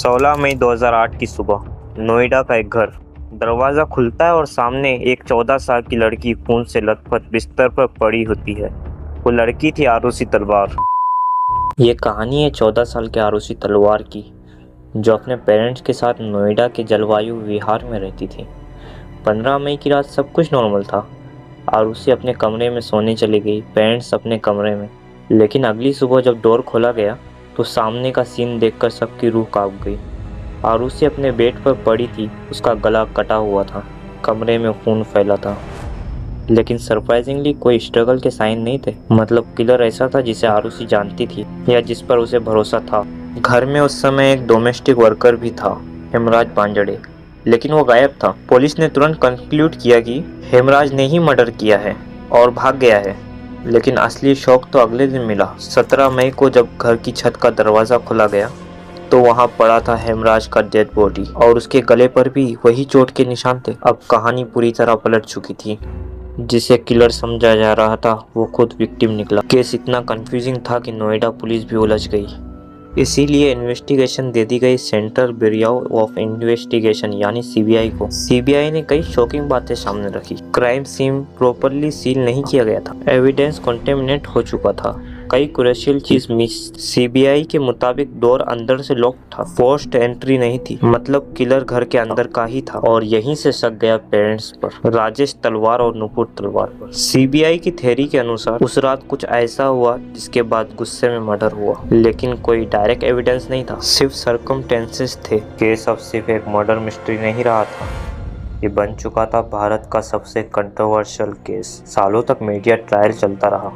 16 मई 2008 की सुबह नोएडा का एक घर। दरवाज़ा खुलता है और सामने एक 14 साल की लड़की खून से लथपथ बिस्तर पर पड़ी होती है। वो लड़की थी आरुषि तलवार। ये कहानी है 14 साल के आरुषि तलवार की, जो अपने पेरेंट्स के साथ नोएडा के जलवायु विहार में रहती थी। 15 मई की रात सब कुछ नॉर्मल था। आरुषि अपने कमरे में सोने चली गई, पेरेंट्स अपने कमरे में। लेकिन अगली सुबह जब डोर खोला गया तो सामने का सीन देखकर सबकी रूह कांप गई। आरुषि अपने बेड पर पड़ी थी, उसका गला कटा हुआ था, कमरे में खून फैला था। लेकिन सरप्राइजिंगली कोई स्ट्रगल के साइन नहीं थे। मतलब किलर ऐसा था जिसे आरुषि जानती थी या जिस पर उसे भरोसा था। घर में उस समय एक डोमेस्टिक वर्कर भी था, हेमराज पांजड़े, लेकिन वो गायब था। पुलिस ने तुरंत कंक्लूड किया कि हेमराज ने ही मर्डर किया है और भाग गया है। लेकिन असली शौक तो अगले दिन मिला। 17 मई को जब घर की छत का दरवाज़ा खोला गया तो वहां पड़ा था हेमराज का डेड बॉडी और उसके गले पर भी वही चोट के निशान थे। अब कहानी पूरी तरह पलट चुकी थी। जिसे किलर समझा जा रहा था वो खुद विक्टिम निकला। केस इतना कंफ्यूजिंग था कि नोएडा पुलिस भी उलझ गई। इसीलिए इन्वेस्टिगेशन दे दी गई सेंट्रल ब्यूरो ऑफ इन्वेस्टिगेशन यानी सीबीआई को। सीबीआई ने कई शॉकिंग बातें सामने रखी। क्राइम सीन प्रॉपरली सील नहीं किया गया था, एविडेंस कॉन्टेमिनेट हो चुका था, कई क्रूशियल चीज मिस। सीबीआई के मुताबिक डोर अंदर से लॉक था, फोर्स्ड एंट्री नहीं थी। मतलब किलर घर के अंदर का ही था। और यहीं से शक गया पेरेंट्स पर, राजेश तलवार और नुपुर तलवार पर। सीबीआई की थ्योरी के अनुसार उस रात कुछ ऐसा हुआ जिसके बाद गुस्से में मर्डर हुआ, लेकिन कोई डायरेक्ट एविडेंस नहीं था, सिर्फ सर्कमस्टेंसेस थे। केस अब सिर्फ एक मर्डर मिस्ट्री नहीं रहा था, ये बन चुका था भारत का सबसे कंट्रोवर्शियल केस। सालों तक मीडिया ट्रायल चलता रहा,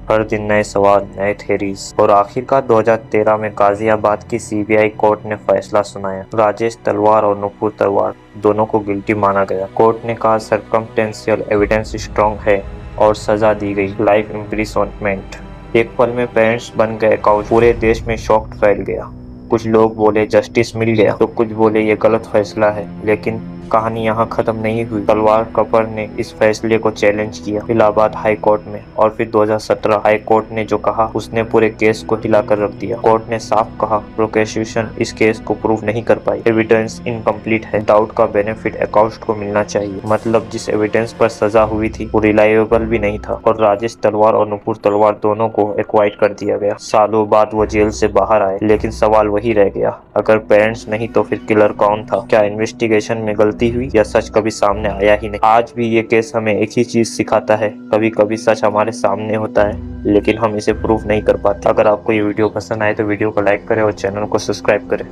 हर दिन नए सवाल, नए थ्योरीज, और आखिरकार 2013 में गाजियाबाद की सीबीआई कोर्ट ने फैसला सुनाया। राजेश तलवार और नुपुर तलवार दोनों को गिल्टी माना गया। कोर्ट ने कहा सर्कमस्टेंशियल एविडेंस स्ट्रॉन्ग है और सजा दी गई, लाइफ इम्प्रिजनमेंट। एक पल में पेरेंट्स बन गए काउच। पूरे देश में शॉक फैल गया। कुछ लोग बोले जस्टिस मिल गया तो कुछ बोले ये गलत फैसला है। लेकिन कहानी यहाँ खत्म नहीं हुई। तलवार कपर ने इस फैसले को चैलेंज किया इलाहाबाद हाई कोर्ट में, और फिर 2017 हाई कोर्ट ने जो कहा उसने पूरे केस को हिलाकर रख दिया। कोर्ट ने साफ कहा प्रोसिक्यूशन इस केस को प्रूव नहीं कर पाई, एविडेंस इनकम्प्लीट है, डाउट का बेनिफिट अकाउंट को मिलना चाहिए। मतलब जिस एविडेंस पर सजा हुई थी वो रिलायबल भी नहीं था, और राजेश तलवार और नुपुर तलवार दोनों को एक्वाइट कर दिया गया। सालों बाद वो जेल से बाहर आए, लेकिन सवाल वही रह गया, अगर पेरेंट्स नहीं तो फिर किलर कौन था? क्या इन्वेस्टिगेशन में गलती हुई या सच कभी सामने आया ही नहीं? आज भी ये केस हमें एक ही चीज सिखाता है, कभी कभी सच हमारे सामने होता है लेकिन हम इसे प्रूव नहीं कर पाते। अगर आपको ये वीडियो पसंद आए तो वीडियो को लाइक करें और चैनल को सब्सक्राइब करें।